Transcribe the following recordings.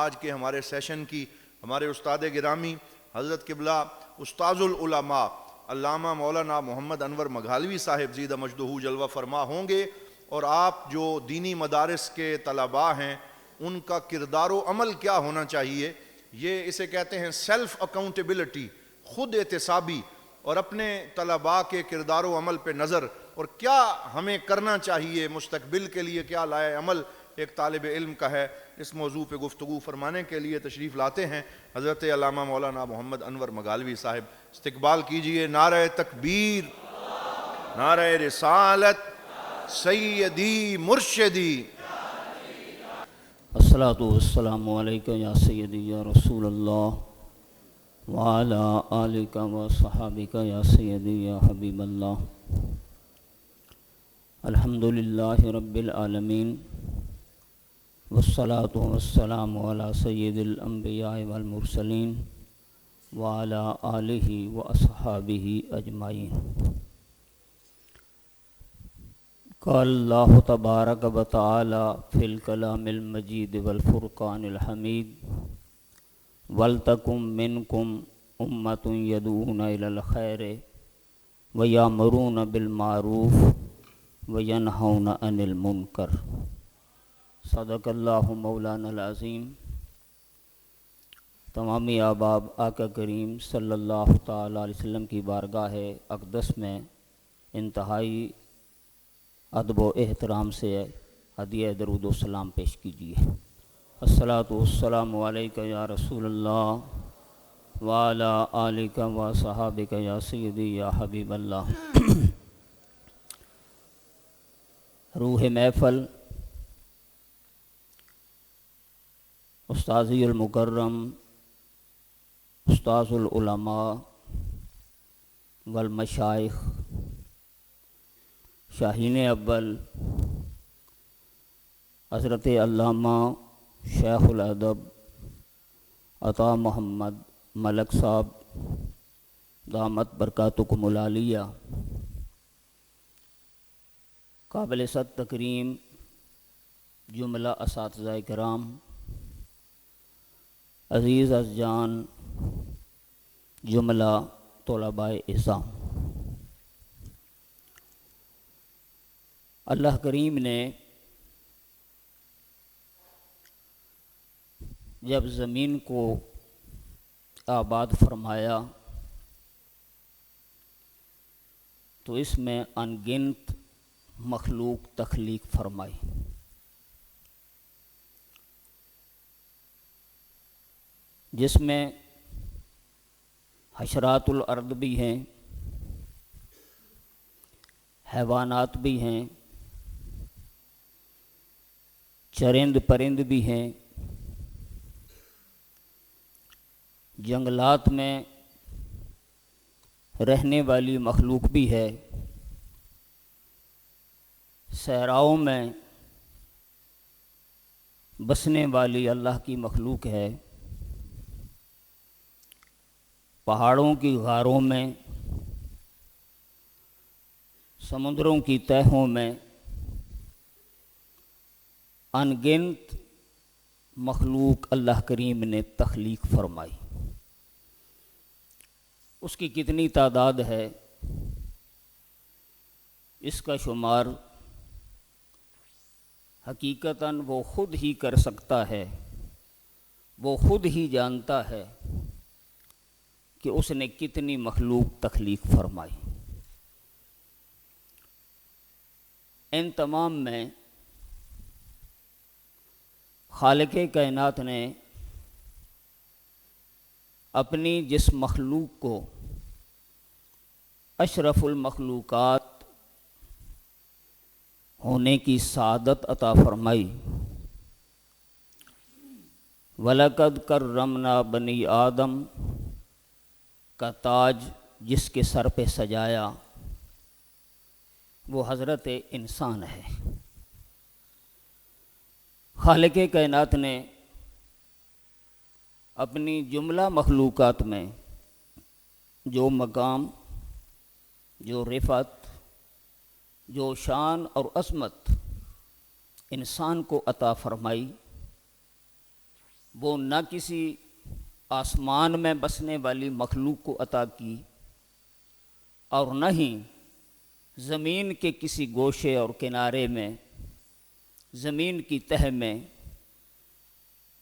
آج کے ہمارے سیشن کی ہمارے استاد گرامی حضرت قبلہ استاذ العلماء علامہ مولانا محمد انور مگھالوی صاحب زیدہ مجدہ جلوہ فرما ہوں گے، اور آپ جو دینی مدارس کے طلباء ہیں ان کا کردار و عمل کیا ہونا چاہیے، یہ اسے کہتے ہیں سیلف اکاؤنٹیبلٹی، خود احتسابی، اور اپنے طلباء کے کردار و عمل پہ نظر، اور کیا ہمیں کرنا چاہیے مستقبل کے لیے، کیا لائے عمل ایک طالب علم کا ہے۔ اس موضوع پہ گفتگو فرمانے کے لیے تشریف لاتے ہیں حضرت علامہ مولانا محمد انور مگھالوی صاحب۔ استقبال کیجئے، نعرہ تکبیر، نعرہ رسالت، سیدی مرشدی۔ الصلاۃ والسلام علیکہ یا سیدی یا رسول اللہ وعلی آلکہ و صحابکہ یا سیدی یا حبیب اللہ۔ الحمدللہ رب العالمین والصلاۃ والسلام علی سید الانبیاء والمرسلین وعلی آلہ و اصحابہ اجمعین۔ قال اللہ تبارک و تعالی فی الکلام المجید والفرقان الحمید وَلْتَكُمْ مِنْكُمْ أُمَّةٌ يَدْعُونَ إِلَى الْخَيْرِ وَيَأْمُرُونَ بِالْمَعْرُوفِ وَيَنْهَوْنَ عَنِ الْمُنْكَرِ۔ صدق اللہ مولانا العظیم۔ تمامی احباب آقا کریم صلی اللہ تعالیٰ علیہ وسلم کی بارگاہ اقدس میں انتہائی ادب و احترام سے ہدیہ درود و سلام پیش کیجیے۔ الصلاۃ والسلام علیکہ یا رسول اللہ وعلی آلکہ و صحابکہ یا سیدی یا حبیب اللہ۔ روح محفل استاذی المکرم استاذ العلماء والمشائخ شاہین اول حضرت علامہ شیخ الادب عطا محمد ملک صاحب دامت برکاتکم العالیہ، قابل صد تکریم جملہ اساتذہ کرام، عزیز از جان جملہ طلباء اعظام، اللہ کریم نے جب زمین کو آباد فرمایا تو اس میں ان گنت مخلوق تخلیق فرمائی، جس میں حشرات الارض بھی ہیں، حیوانات بھی ہیں، چرند پرند بھی ہیں، جنگلات میں رہنے والی مخلوق بھی ہے، صحراؤں میں بسنے والی اللہ کی مخلوق ہے، پہاڑوں کی غاروں میں، سمندروں کی تہوں میں ان گنت مخلوق اللہ کریم نے تخلیق فرمائی۔ اس کی کتنی تعداد ہے اس کا شمار حقیقتاً وہ خود ہی کر سکتا ہے، وہ خود ہی جانتا ہے کہ اس نے کتنی مخلوق تخلیق فرمائی۔ ان تمام میں خالق کائنات نے اپنی جس مخلوق کو اشرف المخلوقات ہونے کی سعادت عطا فرمائی، وَلَقَدْ كَرَّمْنَا بَنِي آدم کا تاج جس کے سر پہ سجایا وہ حضرت انسان ہے۔ خالق کائنات نے اپنی جملہ مخلوقات میں جو مقام، جو رفعت، جو شان اور عظمت انسان کو عطا فرمائی، وہ نہ کسی آسمان میں بسنے والی مخلوق کو عطا کی اور نہ ہی زمین کے کسی گوشے اور کنارے میں، زمین کی تہہ میں،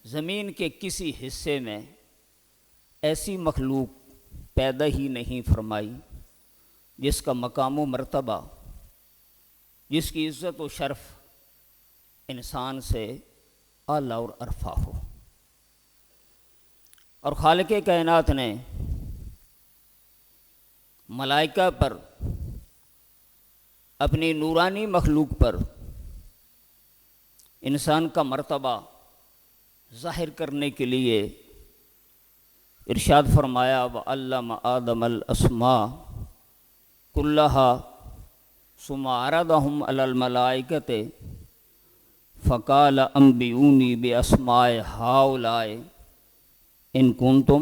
زمین کے کسی حصے میں ایسی مخلوق پیدا ہی نہیں فرمائی جس کا مقام و مرتبہ، جس کی عزت و شرف انسان سے اعلیٰ اور ارفع ہو۔ اور خالق کائنات نے ملائکہ پر، اپنی نورانی مخلوق پر انسان کا مرتبہ ظاہر کرنے کے لیے ارشاد فرمایا وَعَلَّمَ آدَمَ الْأَسْمَاءَ كُلَّهَا ثُمَّ عَرَضَهُمْ عَلَى الْمَلَائِكَةِ فَقَالَ أَنْبِئُونِي بِأَسْمَاءِ هَؤُلَاءِ إِن كُنتُمْ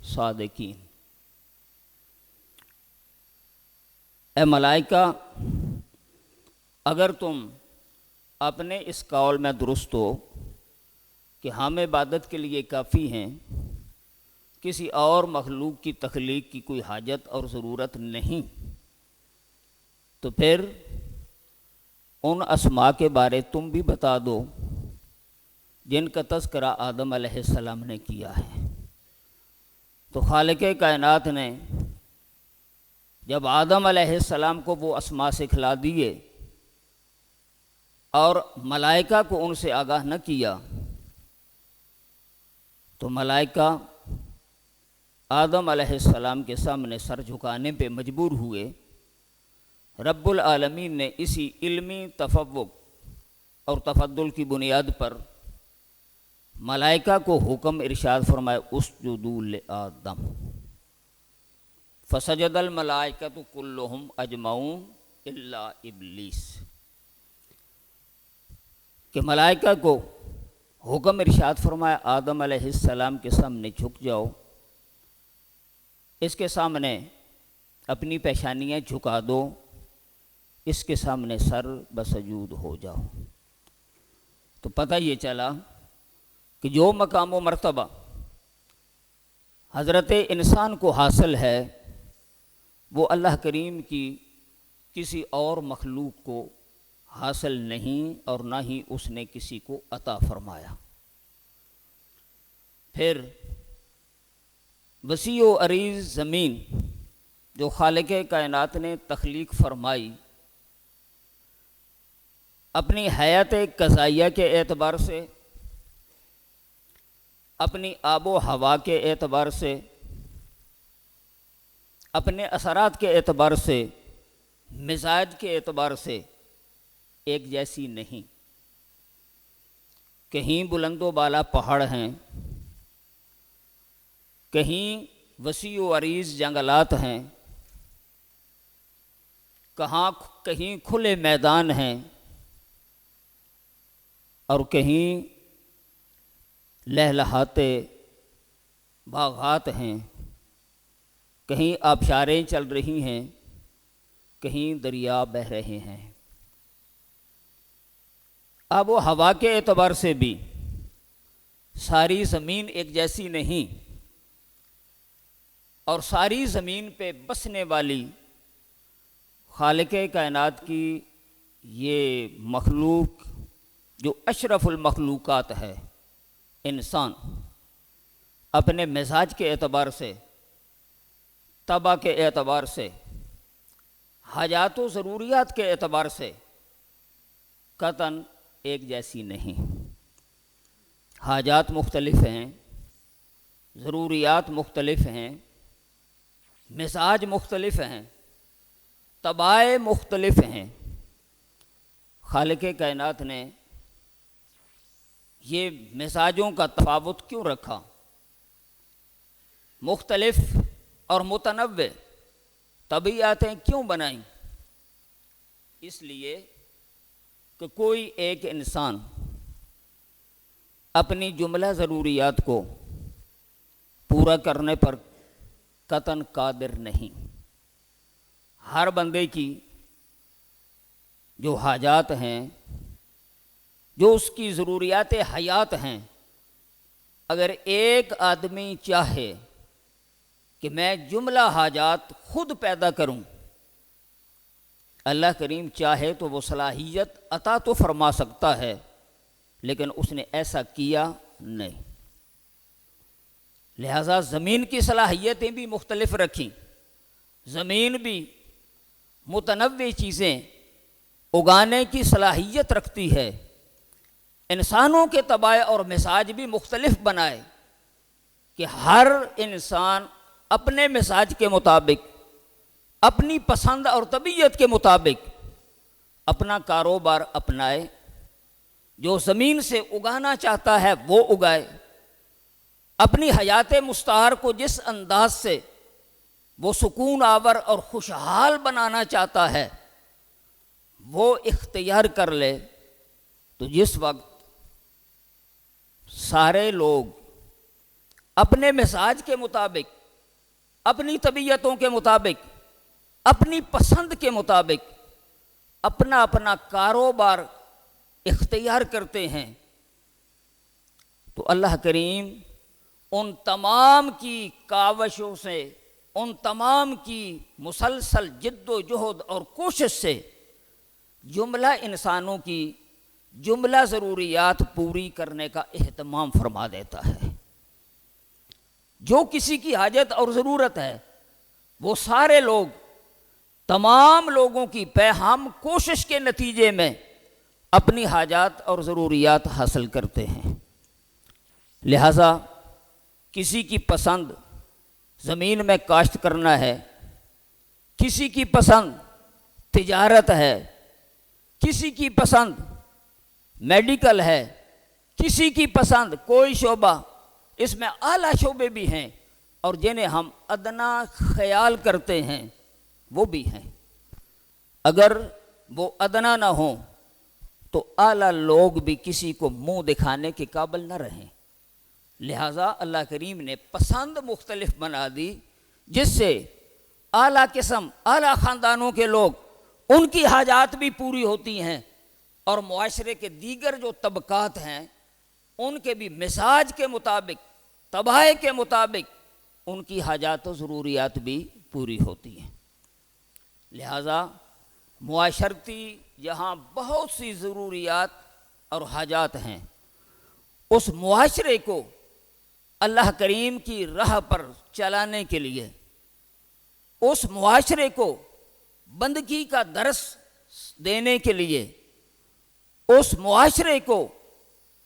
صَادِقِينَ۔ اے ملائکہ، اگر تم اپنے اس قول میں درست ہو کہ ہم عبادت کے لیے کافی ہیں، کسی اور مخلوق کی تخلیق کی کوئی حاجت اور ضرورت نہیں، تو پھر ان اسماء کے بارے تم بھی بتا دو جن کا تذکرہ آدم علیہ السلام نے کیا ہے۔ تو خالق کائنات نے جب آدم علیہ السلام کو وہ اسماء سکھلا دیے اور ملائکہ کو ان سے آگاہ نہ کیا، تو ملائکہ آدم علیہ السلام کے سامنے سر جھکانے پہ مجبور ہوئے۔ رب العالمین نے اسی علمی تفوق اور تفضل کی بنیاد پر ملائکہ کو حکم ارشاد فرمائے اسجدوا لآدم فسجد الملائکۃ کلہم اجمعون الا ابلیس، کہ ملائکہ کو حکم ارشاد فرمایا آدم علیہ السلام کے سامنے جھک جاؤ، اس کے سامنے اپنی پیشانیاں جھکا دو، اس کے سامنے سر بسجود ہو جاؤ۔ تو پتہ یہ چلا کہ جو مقام و مرتبہ حضرت انسان کو حاصل ہے وہ اللہ کریم کی کسی اور مخلوق کو حاصل نہیں، اور نہ ہی اس نے کسی کو عطا فرمایا۔ پھر وسیع و عریض زمین جو خالق کائنات نے تخلیق فرمائی، اپنی حیات قضائیہ کے اعتبار سے، اپنی آب و ہوا کے اعتبار سے، اپنے اثرات کے اعتبار سے، مزاج کے اعتبار سے ایک جیسی نہیں۔ کہیں بلند و بالا پہاڑ ہیں، کہیں وسیع و عریض جنگلات ہیں، کہیں کھلے میدان ہیں، اور کہیں لہلہاتے باغات ہیں، کہیں آبشاریں چل رہی ہیں، کہیں دریا بہہ رہے ہیں۔ آب و ہوا کے اعتبار سے بھی ساری زمین ایک جیسی نہیں، اور ساری زمین پہ بسنے والی خالق کائنات کی یہ مخلوق جو اشرف المخلوقات ہے انسان، اپنے مزاج کے اعتبار سے، طبع کے اعتبار سے، حاجات و ضروریات کے اعتبار سے قطعاً ایک جیسی نہیں۔ حاجات مختلف ہیں، ضروریات مختلف ہیں، مزاج مختلف ہیں، طباع مختلف ہیں۔ خالق کائنات نے یہ مزاجوں کا تفاوت کیوں رکھا؟ مختلف اور متنوع طبیعتیں کیوں بنائیں؟ اس لیے کہ کوئی ایک انسان اپنی جملہ ضروریات کو پورا کرنے پر قطعاً قادر نہیں۔ ہر بندے کی جو حاجات ہیں، جو اس کی ضروریات حیات ہیں، اگر ایک آدمی چاہے کہ میں جملہ حاجات خود پیدا کروں، اللہ کریم چاہے تو وہ صلاحیت عطا تو فرما سکتا ہے، لیکن اس نے ایسا کیا نہیں۔ لہذا زمین کی صلاحیتیں بھی مختلف رکھیں، زمین بھی متنوع چیزیں اگانے کی صلاحیت رکھتی ہے، انسانوں کے طبائع اور مزاج بھی مختلف بنائے کہ ہر انسان اپنے مزاج کے مطابق، اپنی پسند اور طبیعت کے مطابق اپنا کاروبار اپنائے، جو زمین سے اگانا چاہتا ہے وہ اگائے، اپنی حیات مستعار کو جس انداز سے وہ سکون آور اور خوشحال بنانا چاہتا ہے وہ اختیار کر لے۔ تو جس وقت سارے لوگ اپنے مزاج کے مطابق، اپنی طبیعتوں کے مطابق، اپنی پسند کے مطابق اپنا اپنا کاروبار اختیار کرتے ہیں، تو اللہ کریم ان تمام کی کاوشوں سے، ان تمام کی مسلسل جد و جہد اور کوشش سے جملہ انسانوں کی جملہ ضروریات پوری کرنے کا اہتمام فرما دیتا ہے۔ جو کسی کی حاجت اور ضرورت ہے وہ سارے لوگ، تمام لوگوں کی پیہم کوشش کے نتیجے میں اپنی حاجات اور ضروریات حاصل کرتے ہیں۔ لہذا کسی کی پسند زمین میں کاشت کرنا ہے، کسی کی پسند تجارت ہے، کسی کی پسند میڈیکل ہے، کسی کی پسند کوئی شعبہ، اس میں اعلیٰ شعبے بھی ہیں اور جنہیں ہم ادنا خیال کرتے ہیں وہ بھی ہیں۔ اگر وہ ادنا نہ ہوں تو اعلیٰ لوگ بھی کسی کو منہ دکھانے کے قابل نہ رہیں۔ لہٰذا اللہ کریم نے پسند مختلف بنا دی، جس سے اعلیٰ قسم، اعلیٰ خاندانوں کے لوگ، ان کی حاجات بھی پوری ہوتی ہیں، اور معاشرے کے دیگر جو طبقات ہیں ان کے بھی مزاج کے مطابق، طبائع کے مطابق ان کی حاجات و ضروریات بھی پوری ہوتی ہیں۔ لہذا معاشرتی جہاں بہت سی ضروریات اور حاجات ہیں، اس معاشرے کو اللہ کریم کی راہ پر چلانے کے لیے، اس معاشرے کو بندگی کا درس دینے کے لیے، اس معاشرے کو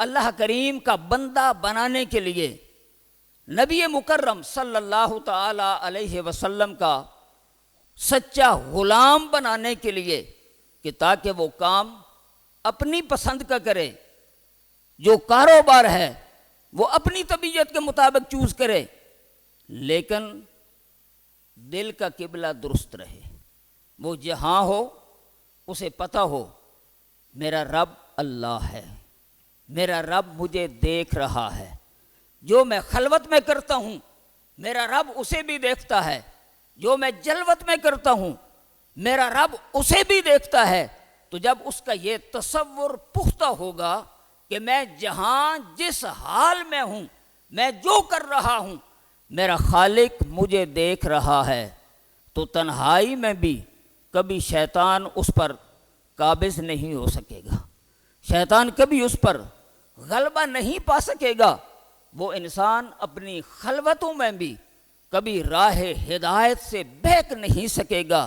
اللہ کریم کا بندہ بنانے کے لیے نبی مکرم صلی اللہ تعالی علیہ وسلم کا سچا غلام بنانے کے لیے، کہ تاکہ وہ کام اپنی پسند کا کرے، جو کاروبار ہے وہ اپنی طبیعت کے مطابق چوز کرے، لیکن دل کا قبلہ درست رہے، وہ جہاں ہو اسے پتہ ہو میرا رب اللہ ہے، میرا رب مجھے دیکھ رہا ہے، جو میں خلوت میں کرتا ہوں میرا رب اسے بھی دیکھتا ہے، جو میں جلوت میں کرتا ہوں میرا رب اسے بھی دیکھتا ہے۔ تو جب اس کا یہ تصور پختہ ہوگا کہ میں جہاں جس حال میں ہوں، میں جو کر رہا ہوں میرا خالق مجھے دیکھ رہا ہے، تو تنہائی میں بھی کبھی شیطان اس پر قابض نہیں ہو سکے گا، شیطان کبھی اس پر غلبہ نہیں پا سکے گا۔ وہ انسان اپنی خلوتوں میں بھی کبھی راہ ہدایت سے بہک نہیں سکے گا،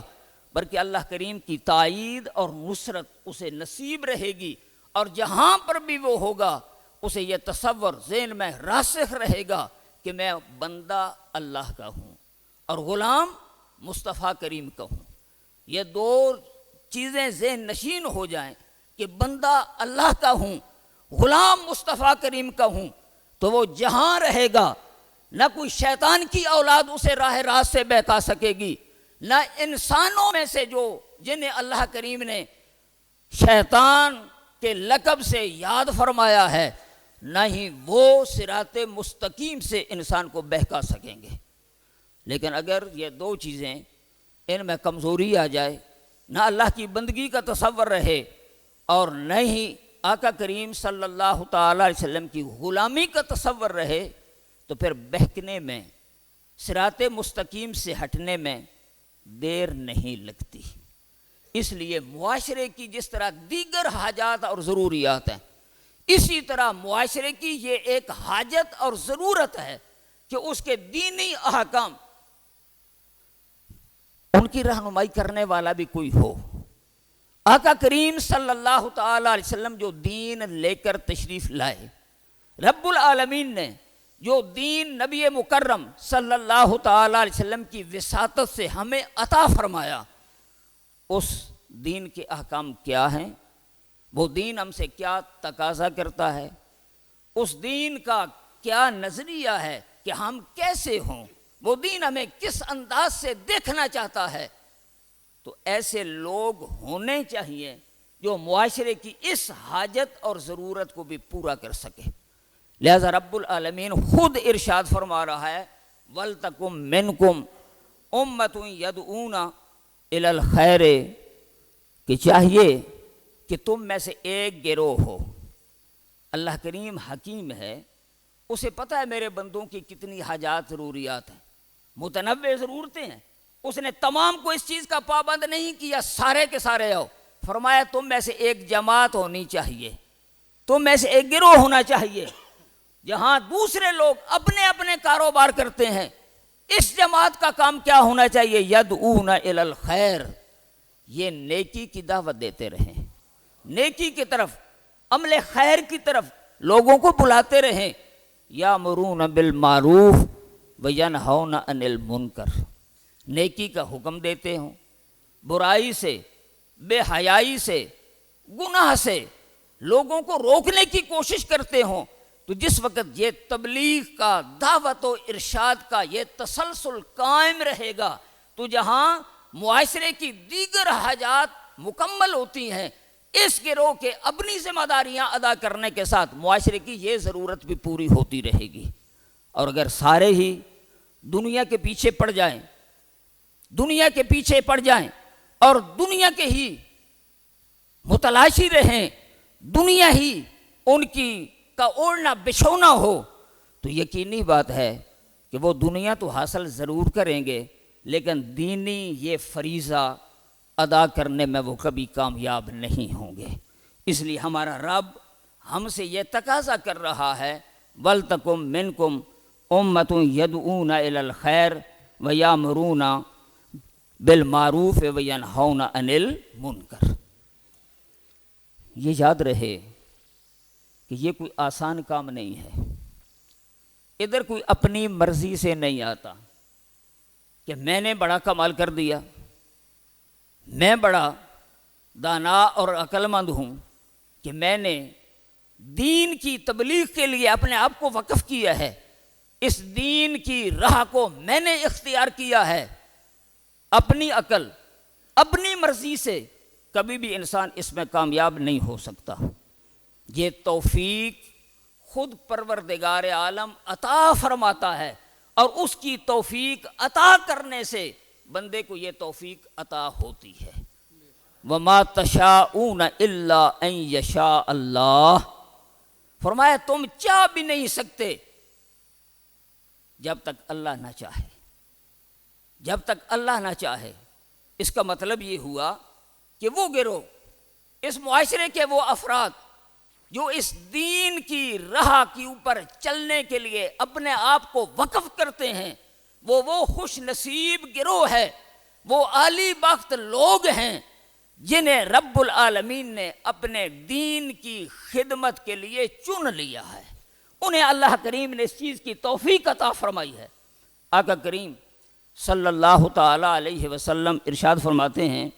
بلکہ اللہ کریم کی تائید اور نصرت اسے نصیب رہے گی، اور جہاں پر بھی وہ ہوگا اسے یہ تصور ذہن میں راسخ رہے گا کہ میں بندہ اللہ کا ہوں اور غلام مصطفیٰ کریم کا ہوں۔ یہ دو چیزیں ذہن نشین ہو جائیں کہ بندہ اللہ کا ہوں، غلام مصطفیٰ کریم کا ہوں، تو وہ جہاں رہے گا نہ کوئی شیطان کی اولاد اسے راہ راست سے بہکا سکے گی، نہ انسانوں میں سے جو جنہیں اللہ کریم نے شیطان کے لقب سے یاد فرمایا ہے، نہ ہی وہ صراط مستقیم سے انسان کو بہکا سکیں گے۔ لیکن اگر یہ دو چیزیں ان میں کمزوری آ جائے، نہ اللہ کی بندگی کا تصور رہے اور نہ ہی آقا کریم صلی اللہ تعالی علیہ وسلم کی غلامی کا تصور رہے تو پھر بہکنے میں، صراط مستقیم سے ہٹنے میں دیر نہیں لگتی۔ اس لیے معاشرے کی جس طرح دیگر حاجات اور ضروریات ہیں، اسی طرح معاشرے کی یہ ایک حاجت اور ضرورت ہے کہ اس کے دینی احکام ان کی رہنمائی کرنے والا بھی کوئی ہو۔ آقا کریم صلی اللہ تعالی علیہ وسلم جو دین لے کر تشریف لائے، رب العالمین نے جو دین نبی مکرم صلی اللہ تعالی علیہ وسلم کی وساطت سے ہمیں عطا فرمایا، اس دین کے احکام کیا ہیں، وہ دین ہم سے کیا تقاضا کرتا ہے، اس دین کا کیا نظریہ ہے کہ ہم کیسے ہوں، وہ دین ہمیں کس انداز سے دیکھنا چاہتا ہے۔ تو ایسے لوگ ہونے چاہیے جو معاشرے کی اس حاجت اور ضرورت کو بھی پورا کر سکے۔ لہذا رب العالمین خود ارشاد فرما رہا ہے وَلْتَكُمْ مِنْكُمْ أُمَّةٌ يَدْعُونَ إِلَى الْخَيْرِ، کہ چاہیے کہ تم میں سے ایک گروہ ہو۔ اللہ کریم حکیم ہے، اسے پتہ ہے میرے بندوں کی کتنی حاجات ضروریات ہیں، متنوع ضرورتیں ہیں، اس نے تمام کو اس چیز کا پابند نہیں کیا سارے کے سارے آؤ، فرمایا تم میں سے ایک جماعت ہونی چاہیے، تم میں سے ایک گروہ ہونا چاہیے، جہاں دوسرے لوگ اپنے اپنے کاروبار کرتے ہیں، اس جماعت کا کام کیا ہونا چاہیے، یدعون الی الخیر، یہ نیکی کی دعوت دیتے رہیں، نیکی کی طرف، عمل خیر کی طرف لوگوں کو بلاتے رہیں، یامرون بالمعروف وینہون عن المنکر، نیکی کا حکم دیتے ہوں، برائی سے، بے حیائی سے، گناہ سے لوگوں کو روکنے کی کوشش کرتے ہوں، تو جس وقت یہ تبلیغ کا، دعوت و ارشاد کا یہ تسلسل قائم رہے گا تو جہاں معاشرے کی دیگر حاجات مکمل ہوتی ہیں، اس گروہ کے اپنی ذمہ داریاں ادا کرنے کے ساتھ معاشرے کی یہ ضرورت بھی پوری ہوتی رہے گی۔ اور اگر سارے ہی دنیا کے پیچھے پڑ جائیں، دنیا کے پیچھے پڑ جائیں اور دنیا کے ہی متلاشی رہیں، دنیا ہی ان کی کا اوڑھنا بچھونا ہو، تو یقینی بات ہے کہ وہ دنیا تو حاصل ضرور کریں گے لیکن دینی یہ فریضہ ادا کرنے میں وہ کبھی کامیاب نہیں ہوں گے۔ اس لیے ہمارا رب ہم سے یہ تقاضا کر رہا ہے وَلْتَكُمْ مِنْكُمْ أُمَّةٌ يَدْعُونَ إِلَى الْخَيْرِ وَيَأْمُرُونَ بِالْمَعْرُوفِ وَيَنْهَوْنَ عَنِ الْمُنْكَرِ۔ یہ یاد رہے کہ یہ کوئی آسان کام نہیں ہے، ادھر کوئی اپنی مرضی سے نہیں آتا کہ میں نے بڑا کمال کر دیا، میں بڑا دانا اور عقل مند ہوں کہ میں نے دین کی تبلیغ کے لیے اپنے آپ کو وقف کیا ہے، اس دین کی راہ کو میں نے اختیار کیا ہے۔ اپنی عقل، اپنی مرضی سے کبھی بھی انسان اس میں کامیاب نہیں ہو سکتا۔ یہ توفیق خود پروردگار عالم عطا فرماتا ہے، اور اس کی توفیق عطا کرنے سے بندے کو یہ توفیق عطا ہوتی ہے۔ وَمَا تَشَاءُونَ إِلَّا أَن يَشَاءَ اللَّهُ، فرمایا تم چاہ بھی نہیں سکتے جب تک اللہ نہ چاہے، جب تک اللہ نہ چاہے۔ اس کا مطلب یہ ہوا کہ وہ گروہ، اس معاشرے کے وہ افراد جو اس دین کی راہ کے اوپر چلنے کے لیے اپنے آپ کو وقف کرتے ہیں، وہ خوش نصیب گروہ ہے، وہ عالی بخت لوگ ہیں جنہیں رب العالمین نے اپنے دین کی خدمت کے لیے چن لیا ہے، انہیں اللہ کریم نے اس چیز کی توفیق عطا فرمائی ہے۔ آقا کریم صلی اللہ تعالی علیہ وسلم ارشاد فرماتے ہیں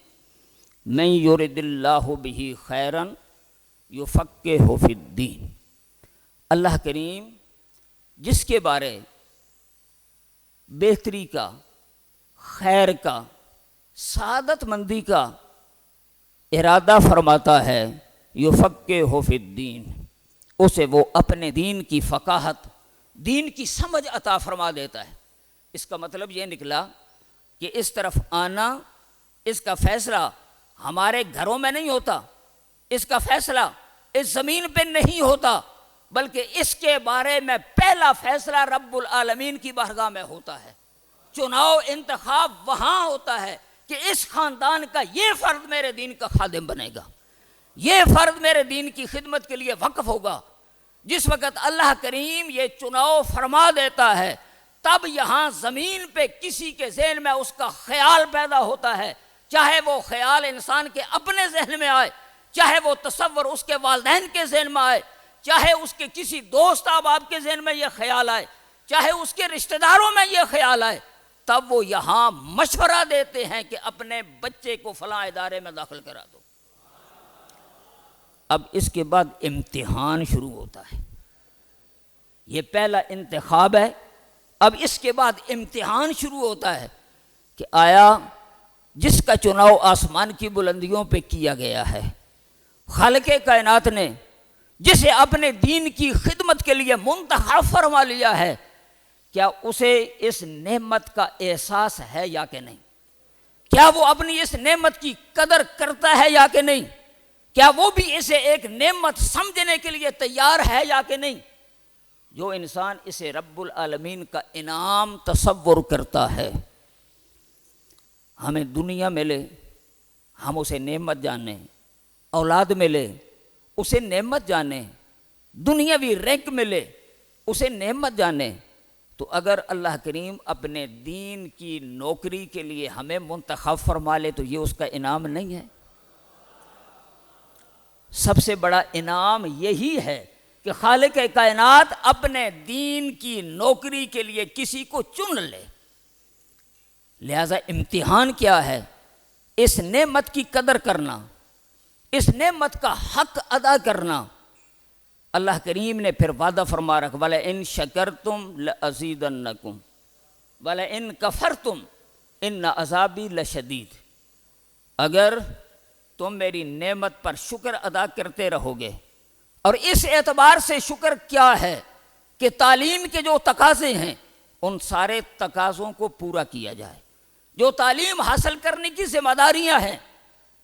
مَن یُرِدِ اللّٰهُ بِهِ خَیْرًا یُفَقِّہُ فِی الدِّین، اللہ کریم جس کے بارے بہتری کا، خیر کا، سعادت مندی کا ارادہ فرماتا ہے، یُفَقِّہُ فِی الدِّین، اسے وہ اپنے دین کی فقاہت، دین کی سمجھ عطا فرما دیتا ہے۔ اس کا مطلب یہ نکلا کہ اس طرف آنا، اس کا فیصلہ ہمارے گھروں میں نہیں ہوتا، اس کا فیصلہ اس زمین پہ نہیں ہوتا، بلکہ اس کے بارے میں پہلا فیصلہ رب العالمین کی بارگاہ میں ہوتا ہے۔ چناؤ انتخاب وہاں ہوتا ہے کہ اس خاندان کا یہ فرد میرے دین کا خادم بنے گا، یہ فرد میرے دین کی خدمت کے لیے وقف ہوگا۔ جس وقت اللہ کریم یہ چناؤ فرما دیتا ہے، تب یہاں زمین پہ کسی کے ذہن میں اس کا خیال پیدا ہوتا ہے، چاہے وہ خیال انسان کے اپنے ذہن میں آئے، چاہے وہ تصور اس کے والدین کے ذہن میں آئے، چاہے اس کے کسی دوست احباب کے ذہن میں یہ خیال آئے، چاہے اس کے رشتہ داروں میں یہ خیال آئے، تب وہ یہاں مشورہ دیتے ہیں کہ اپنے بچے کو فلاں ادارے میں داخل کرا دو۔ اب اس کے بعد امتحان شروع ہوتا ہے۔ یہ پہلا انتخاب ہے، اب اس کے بعد امتحان شروع ہوتا ہے کہ آیا جس کا چناؤ آسمان کی بلندیوں پہ کیا گیا ہے، خالق کائنات نے جسے اپنے دین کی خدمت کے لیے منتخب فرما لیا ہے، کیا اسے اس نعمت کا احساس ہے یا کہ نہیں؟ کیا وہ اپنی اس نعمت کی قدر کرتا ہے یا کہ نہیں؟ کیا وہ بھی اسے ایک نعمت سمجھنے کے لیے تیار ہے یا کہ نہیں؟ جو انسان اسے رب العالمین کا انعام تصور کرتا ہے، ہمیں دنیا ملے ہم اسے نعمت جانیں، اولاد ملے اسے نعمت جانیں، دنیاوی رینک ملے اسے نعمت جانیں، تو اگر اللہ کریم اپنے دین کی نوکری کے لیے ہمیں منتخب فرما لے تو یہ اس کا انعام نہیں ہے؟ سب سے بڑا انعام یہی ہے کہ خالق کائنات اپنے دین کی نوکری کے لیے کسی کو چن لے۔ لہذا امتحان کیا ہے؟ اس نعمت کی قدر کرنا، اس نعمت کا حق ادا کرنا۔ اللہ کریم نے پھر وعدہ فرما رکھا، وَلَئِن شَكَرْتُمْ لَأَزِيدَنَّكُمْ وَلَئِن كَفَرْتُمْ إِنَّ عَذَابِي لَشَدِيدٌ۔ اگر تم میری نعمت پر شکر ادا کرتے رہو گے، اور اس اعتبار سے شکر کیا ہے کہ تعلیم کے جو تقاضے ہیں ان سارے تقاضوں کو پورا کیا جائے، جو تعلیم حاصل کرنے کی ذمہ داریاں ہیں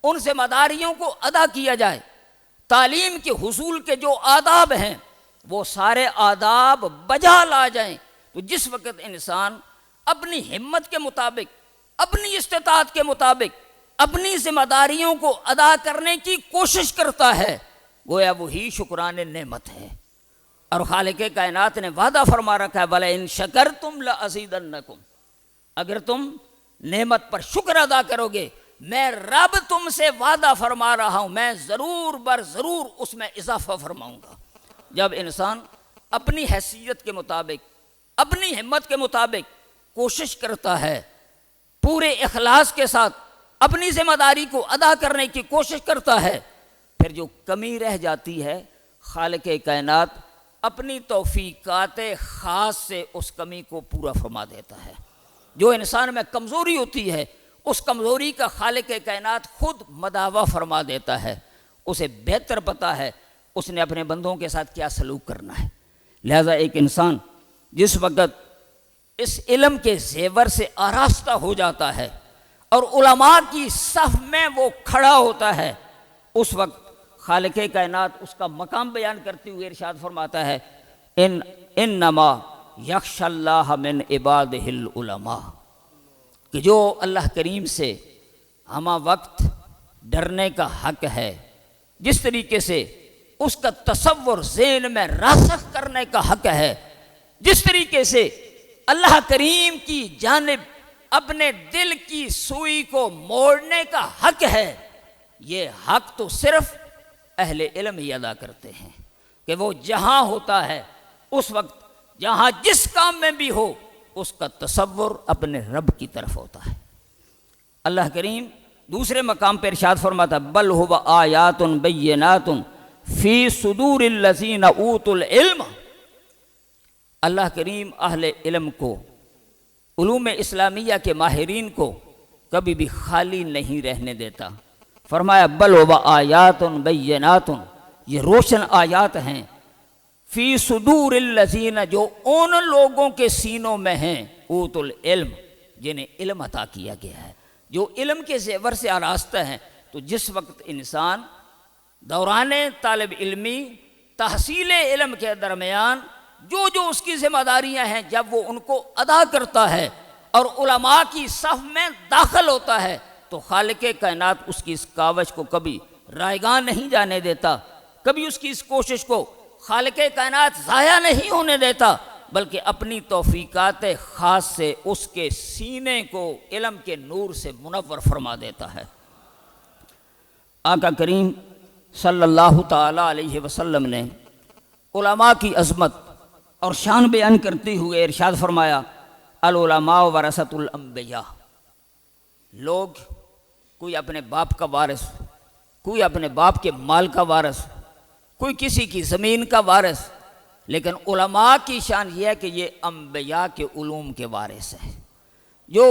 ان ذمہ داریوں کو ادا کیا جائے، تعلیم کے حصول کے جو آداب ہیں وہ سارے آداب بجا لا جائیں، تو جس وقت انسان اپنی ہمت کے مطابق، اپنی استطاعت کے مطابق اپنی ذمہ داریوں کو ادا کرنے کی کوشش کرتا ہے، گویا وہی شکران نعمت ہے۔ اور خالق کائنات نے وعدہ فرما رکھا ہے، وَلَئِن شَكَرْتُمْ لَأَزِيدَنَّكُمْ، اگر تم نعمت پر شکر ادا کرو گے، میں رب تم سے وعدہ فرما رہا ہوں، میں ضرور بر ضرور اس میں اضافہ فرماؤں گا۔ جب انسان اپنی حیثیت کے مطابق، اپنی ہمت کے مطابق کوشش کرتا ہے، پورے اخلاص کے ساتھ اپنی ذمہ داری کو ادا کرنے کی کوشش کرتا ہے، پھر جو کمی رہ جاتی ہے خالق کائنات اپنی توفیقات خاص سے اس کمی کو پورا فرما دیتا ہے۔ جو انسان میں کمزوری ہوتی ہے اس کمزوری کا خالق کائنات خود مداوع فرما دیتا ہے، اسے بہتر پتہ ہے اس نے اپنے بندوں کے ساتھ کیا سلوک کرنا ہے۔ لہذا ایک انسان جس وقت اس علم کے زیور سے آراستہ ہو جاتا ہے اور علماء کی صف میں وہ کھڑا ہوتا ہے، اس وقت خالق کائنات اس کا مقام بیان کرتے ہوئے ارشاد فرماتا ہے، انما یخش اللہ من عبادہ العلماء، کہ جو اللہ کریم سے ہمہ وقت ڈرنے کا حق ہے، جس طریقے سے اس کا تصور ذہن میں راسخ کرنے کا حق ہے، جس طریقے سے اللہ کریم کی جانب اپنے دل کی سوئی کو موڑنے کا حق ہے، یہ حق تو صرف اہل علم ہی ادا کرتے ہیں کہ وہ جہاں ہوتا ہے اس وقت جہاں جس کام میں بھی ہو اس کا تصور اپنے رب کی طرف ہوتا ہے۔ اللہ کریم دوسرے مقام پر ارشاد فرماتا بل هو آیات بینات فی صدور الذین اوتوا العلم، اللہ کریم اہل علم کو، علوم اسلامیہ کے ماہرین کو کبھی بھی خالی نہیں رہنے دیتا۔ فرمایا بل هو آیات بینات، یہ روشن آیات ہیں، فی صدور الذین، جو ان لوگوں کے سینوں میں ہیں، اوت العلم، جنہیں علم عطا کیا گیا ہے، جو علم کے زیور سے آراستہ ہیں۔ تو جس وقت انسان دوران طالب علمی تحصیل علم کے درمیان جو جو اس کی ذمہ داریاں ہیں جب وہ ان کو ادا کرتا ہے اور علماء کی صف میں داخل ہوتا ہے تو خالق کائنات اس کی اس کاوش کو کبھی رائیگاں نہیں جانے دیتا، کبھی اس کی اس کوشش کو خالق کائنات ضائع نہیں ہونے دیتا، بلکہ اپنی توفیقات خاص سے اس کے سینے کو علم کے نور سے منور فرما دیتا ہے۔ آقا کریم صلی اللہ تعالی علیہ وسلم نے علماء کی عظمت اور شان بیان کرتے ہوئے ارشاد فرمایا، العلماء ورثۃ الانبیاء، لوگ کوئی اپنے باپ کا وارث، کوئی اپنے باپ کے مال کا وارث، کوئی کسی کی زمین کا وارث، لیکن علماء کی شان یہ ہے کہ یہ انبیاء کے علوم کے وارث ہیں۔ جو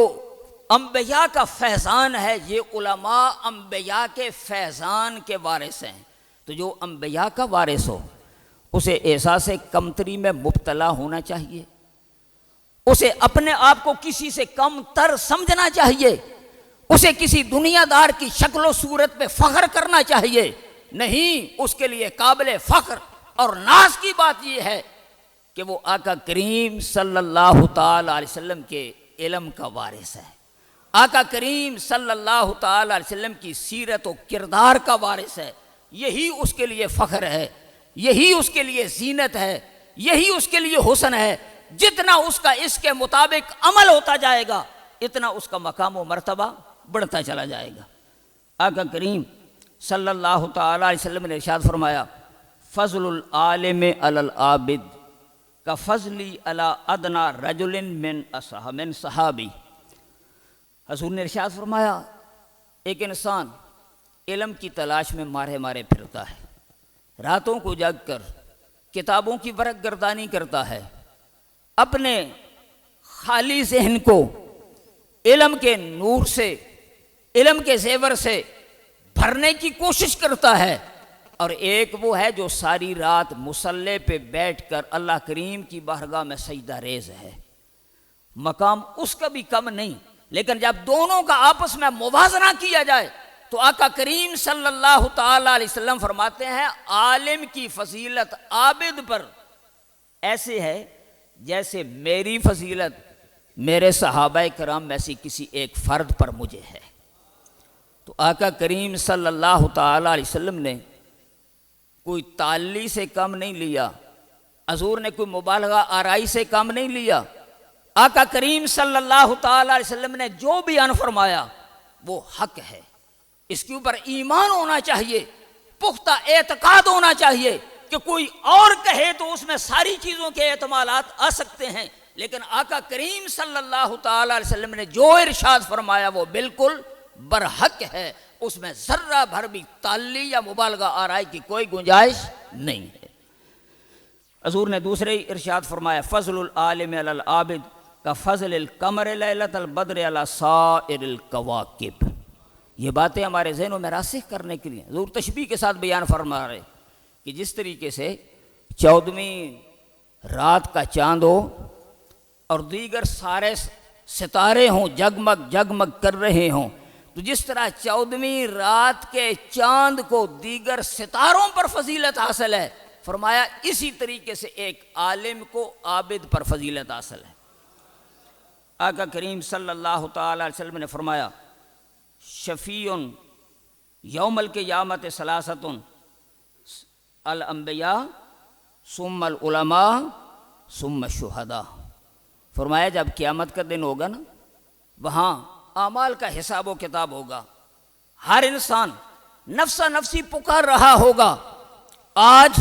انبیاء کا فیضان ہے یہ علماء انبیاء کے فیضان کے وارث ہیں۔ تو جو انبیاء کا وارث ہو اسے احساس کمتری میں مبتلا ہونا چاہیے، اسے اپنے آپ کو کسی سے کم تر سمجھنا چاہیے، اسے کسی دنیا دار کی شکل و صورت پہ فخر کرنا چاہیے نہیں، اس کے لیے قابل فخر اور ناز کی بات یہ ہے کہ وہ آقا کریم صلی اللہ تعالی علیہ وسلم کے علم کا وارث ہے، آقا کریم صلی اللہ تعالی علیہ وسلم کی سیرت و کردار کا وارث ہے۔ یہی اس کے لیے فخر ہے، یہی اس کے لیے زینت ہے، یہی اس کے لیے حسن ہے۔ جتنا اس کا اس کے مطابق عمل ہوتا جائے گا اتنا اس کا مقام و مرتبہ بڑھتا چلا جائے گا۔ آقا کریم صلی اللہ تعالی علیہ وسلم نے ارشاد فرمایا، فضل العالم علی العابد کا فضلی علی ادنا رجل من صحابی۔ حضور نے ارشاد فرمایا، ایک انسان علم کی تلاش میں مارے مارے پھرتا ہے، راتوں کو جاگ کر کتابوں کی ورق گردانی کرتا ہے، اپنے خالی ذہن کو علم کے نور سے، علم کے زیور سے بھرنے کی کوشش کرتا ہے، اور ایک وہ ہے جو ساری رات مصلی پہ بیٹھ کر اللہ کریم کی بارگاہ میں سجدہ ریز ہے۔ مقام اس کا بھی کم نہیں، لیکن جب دونوں کا آپس میں موازنہ کیا جائے تو آقا کریم صلی اللہ تعالی علیہ وسلم فرماتے ہیں، عالم کی فضیلت عابد پر ایسے ہے جیسے میری فضیلت میرے صحابہ کرام میں سے کسی ایک فرد پر مجھے ہے۔ تو آقا کریم صلی اللہ تعالی علیہ وسلم نے کوئی تعلی سے کم نہیں لیا، حضور نے کوئی مبالغہ آرائی سے کم نہیں لیا۔ آقا کریم صلی اللہ تعالی علیہ وسلم نے جو بیان فرمایا وہ حق ہے، اس کے اوپر ایمان ہونا چاہیے، پختہ اعتقاد ہونا چاہیے کہ کوئی اور کہے تو اس میں ساری چیزوں کے احتمالات آ سکتے ہیں، لیکن آقا کریم صلی اللہ تعالی علیہ وسلم نے جو ارشاد فرمایا وہ بالکل برحق ہے، اس میں ذرہ بھر بھی تعلی یا مبالغہ آرائی کی کوئی گنجائش نہیں ہے۔ حضور نے دوسرے ارشاد فرمایا، فضل العالم علی العابد کا فضل القمر لیلۃ البدر علی سائر الکواکب۔ یہ باتیں ہمارے ذہنوں میں راسخ کرنے کے لیے حضور تشبیہ کے ساتھ بیان فرما رہے کہ جس طریقے سے 14ویں رات کا چاند ہو اور دیگر سارے ستارے ہوں جگمگ جگمگ کر رہے ہوں، تو جس طرح 14ویں رات کے چاند کو دیگر ستاروں پر فضیلت حاصل ہے، فرمایا اسی طریقے سے ایک عالم کو عابد پر فضیلت حاصل ہے۔ آقا کریم صلی اللہ تعالی علیہ وسلم نے فرمایا، شفیع یوم القیامت ثلاثۃ الانبیاء ثم العلماء ثم الشہداء۔ فرمایا جب قیامت کا دن ہوگا نا، وہاں اعمال کا حساب و کتاب ہوگا، ہر انسان نفسا نفسی پکار رہا ہوگا، آج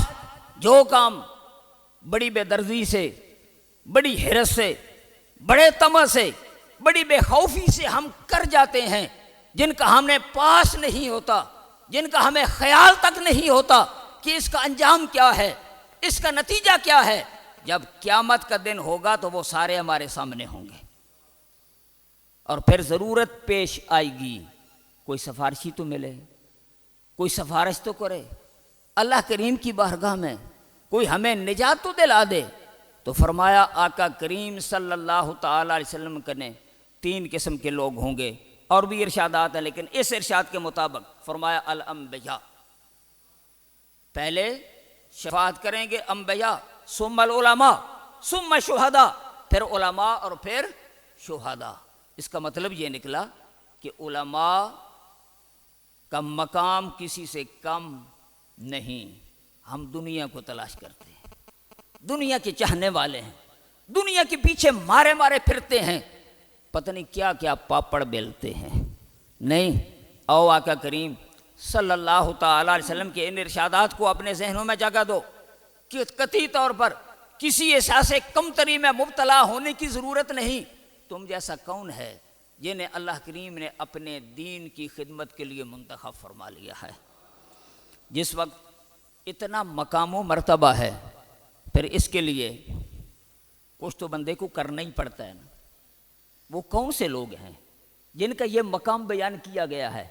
جو کام بڑی بے دردی سے، بڑی حرص سے، بڑے طمع سے، بڑی بے خوفی سے ہم کر جاتے ہیں، جن کا ہمیں پاس نہیں ہوتا، جن کا ہمیں خیال تک نہیں ہوتا کہ اس کا انجام کیا ہے، اس کا نتیجہ کیا ہے، جب قیامت کا دن ہوگا تو وہ سارے ہمارے سامنے ہوں گے، اور پھر ضرورت پیش آئے گی، کوئی سفارشی تو ملے، کوئی سفارش تو کرے اللہ کریم کی بارگاہ میں، کوئی ہمیں نجات تو دلا دے۔ تو فرمایا آقا کریم صلی اللہ تعالی علیہ وسلم نے 3 قسم کے لوگ ہوں گے، اور بھی ارشادات ہیں لیکن اس ارشاد کے مطابق فرمایا الانبیاء، پہلے شفاعت کریں گے انبیاء، ثم العلماء، ثم شہداء، پھر علماء اور پھر شہداء۔ اس کا مطلب یہ نکلا کہ علماء کا مقام کسی سے کم نہیں۔ ہم دنیا کو تلاش کرتے ہیں، دنیا کے چاہنے والے ہیں، دنیا کے پیچھے مارے مارے پھرتے ہیں، پتہ نہیں کیا کیا پاپڑ بیلتے ہیں۔ نہیں، او آقا کریم صلی اللہ تعالیٰ علیہ وسلم کے ان ارشادات کو اپنے ذہنوں میں جگہ دو کہ قطعی طور پر کسی احساس کمتری میں مبتلا ہونے کی ضرورت نہیں۔ تم جیسا کون ہے جنہیں اللہ کریم نے اپنے دین کی خدمت کے لیے منتخب فرما لیا ہے؟ جس وقت اتنا مقام و مرتبہ ہے، پھر اس کے لیے کچھ تو بندے کو کرنا ہی پڑتا ہے نا۔ وہ کون سے لوگ ہیں جن کا یہ مقام بیان کیا گیا ہے؟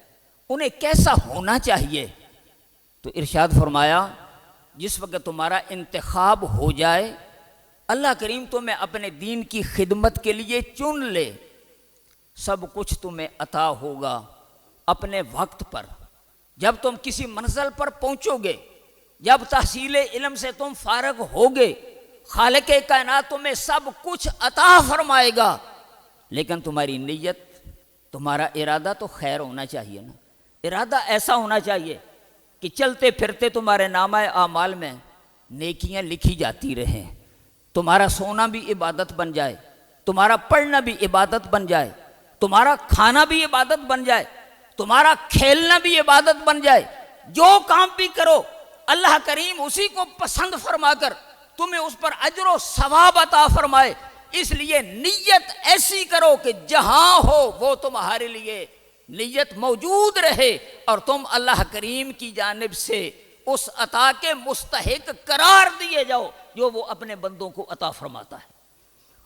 انہیں کیسا ہونا چاہیے؟ تو ارشاد فرمایا جس وقت تمہارا انتخاب ہو جائے، اللہ کریم تمہیں اپنے دین کی خدمت کے لیے چن لے، سب کچھ تمہیں عطا ہوگا اپنے وقت پر۔ جب تم کسی منزل پر پہنچو گے، جب تحصیل علم سے تم فارغ ہوگے، خالق کائنات تمہیں سب کچھ عطا فرمائے گا، لیکن تمہاری نیت، تمہارا ارادہ تو خیر ہونا چاہیے نا۔ ارادہ ایسا ہونا چاہیے کہ چلتے پھرتے تمہارے نامہ اعمال میں نیکیاں لکھی جاتی رہیں، تمہارا سونا بھی عبادت بن جائے، تمہارا پڑھنا بھی عبادت بن جائے، تمہارا کھانا بھی عبادت بن جائے، تمہارا کھیلنا بھی عبادت بن جائے۔ جو کام بھی کرو اللہ کریم اسی کو پسند فرما کر تمہیں اس پر اجر و ثواب عطا فرمائے۔ اس لیے نیت ایسی کرو کہ جہاں ہو وہ تمہارے لیے نیت موجود رہے اور تم اللہ کریم کی جانب سے اس عطا کے مستحق قرار دیے جاؤ جو وہ اپنے بندوں کو عطا فرماتا ہے۔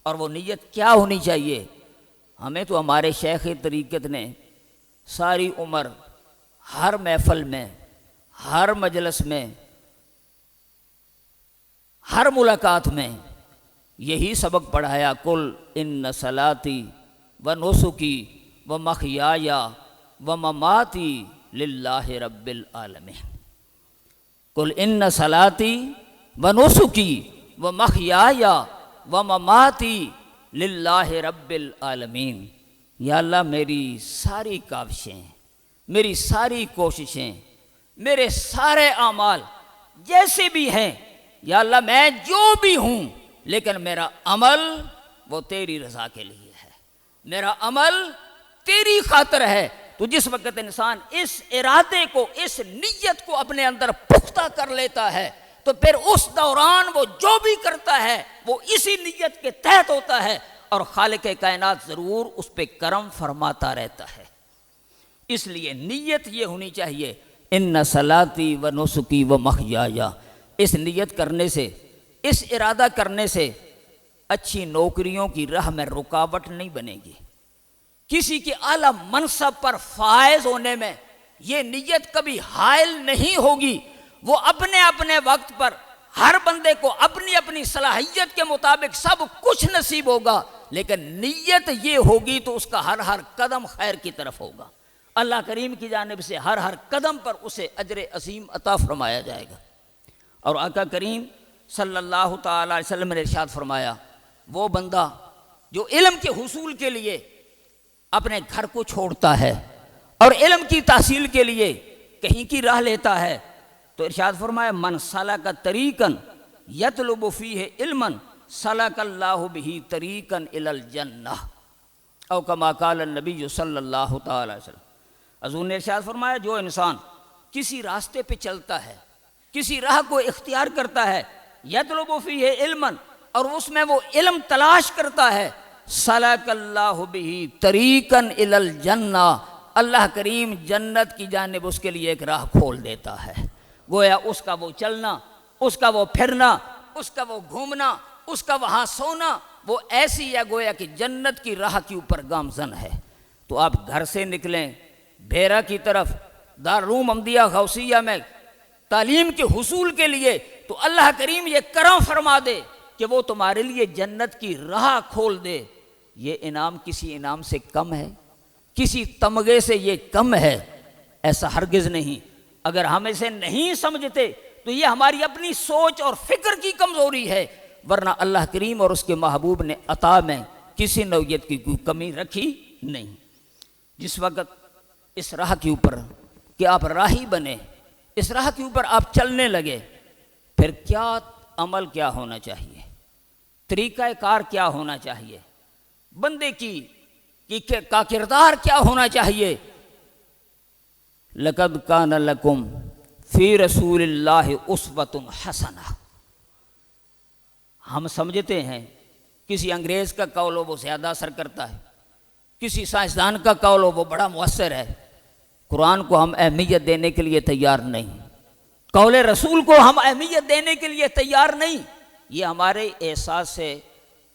اور وہ نیت کیا ہونی چاہیے؟ ہمیں تو ہمارے شیخ طریقت نے ساری عمر ہر محفل میں، ہر مجلس میں، ہر ملاقات میں یہی سبق پڑھایا، قل ان صلاتی و نسکی و محیای و مماتی للہ رب العالمین۔ قل ان صلاتی و نسکی و محیای و مماتی للہ رب العالمین۔ یا اللہ میری ساری کاوشیں، میری ساری کوششیں، میرے سارے اعمال جیسے بھی ہیں، یا اللہ میں جو بھی ہوں، لیکن میرا عمل وہ تیری رضا کے لیے ہے، میرا عمل تیری خاطر ہے۔ تو جس وقت انسان اس ارادے کو، اس نیت کو اپنے اندر پختہ کر لیتا ہے، تو پھر اس دوران وہ جو بھی کرتا ہے وہ اسی نیت کے تحت ہوتا ہے، اور خالق کائنات ضرور اس پہ کرم فرماتا رہتا ہے۔ اس لیے نیت یہ ہونی چاہیے، ان صلاتی و نسکی و محیای۔ اس نیت کرنے سے، اس ارادہ کرنے سے اچھی نوکریوں کی راہ میں رکاوٹ نہیں بنے گی، کسی کے اعلیٰ منصب پر فائز ہونے میں یہ نیت کبھی حائل نہیں ہوگی۔ وہ اپنے اپنے وقت پر ہر بندے کو اپنی اپنی صلاحیت کے مطابق سب کچھ نصیب ہوگا، لیکن نیت یہ ہوگی تو اس کا ہر ہر قدم خیر کی طرف ہوگا، اللہ کریم کی جانب سے ہر ہر قدم پر اسے اجر عظیم عطا فرمایا جائے گا۔ اور آقا کریم صلی اللہ تعالیٰ علیہ وسلم نے ارشاد فرمایا، وہ بندہ جو علم کے حصول کے لیے اپنے گھر کو چھوڑتا ہے اور علم کی تحصیل کے لیے کہیں کی راہ لیتا ہے، تو ارشاد فرمایا من سلک طریقا یطلب فیہ علما سلک اللہ بہ طریقا الی الجنہ، او کما قال النبی صلی اللہ تعالی وسلم۔ حضور نے ارشاد فرمایا جو انسان کسی راستے پہ چلتا ہے، کسی راہ کو اختیار کرتا ہے، یطلب فیہ علما، اور اس میں وہ علم تلاش کرتا ہے، سلک اللہ بہ طریقا الی الجنہ، اللہ کریم جنت کی جانب اس کے لیے ایک راہ کھول دیتا ہے۔ گویا اس کا وہ چلنا، اس کا وہ پھرنا، اس کا وہ گھومنا، اس کا وہاں سونا، وہ ایسی ہے گویا کہ جنت کی راہ کے اوپر گامزن ہے۔ تو آپ گھر سے نکلیں بھیرا کی طرف، دارالعلوم احمدیہ غوثیہ میں تعلیم کے حصول کے لیے، تو اللہ کریم یہ کرم فرما دے کہ وہ تمہارے لیے جنت کی راہ کھول دے، یہ انعام کسی انعام سے کم ہے، کسی تمغے سے یہ کم ہے؟ ایسا ہرگز نہیں۔ اگر ہم اسے نہیں سمجھتے تو یہ ہماری اپنی سوچ اور فکر کی کمزوری ہے، ورنہ اللہ کریم اور اس کے محبوب نے عطا میں کسی نوعیت کی کوئی کمی رکھی نہیں۔ جس وقت اس راہ کے اوپر کہ آپ راہی بنے، اس راہ کے اوپر آپ چلنے لگے، پھر کیا عمل کیا ہونا چاہیے، طریقہ کار کیا ہونا چاہیے، بندے کا کردار کیا ہونا چاہیے؟ لَقَدْ كَانَ لَكُمْ فِي رَسُولِ اللَّهِ أُسْوَةٌ حَسَنَةٌ۔ ہم سمجھتے ہیں کسی انگریز کا قول ہو وہ زیادہ اثر کرتا ہے، کسی سائنسدان کا قول ہو وہ بڑا مؤثر ہے، قرآن کو ہم اہمیت دینے کے لیے تیار نہیں، قول رسول کو ہم اہمیت دینے کے لیے تیار نہیں۔ یہ ہمارے احساس سے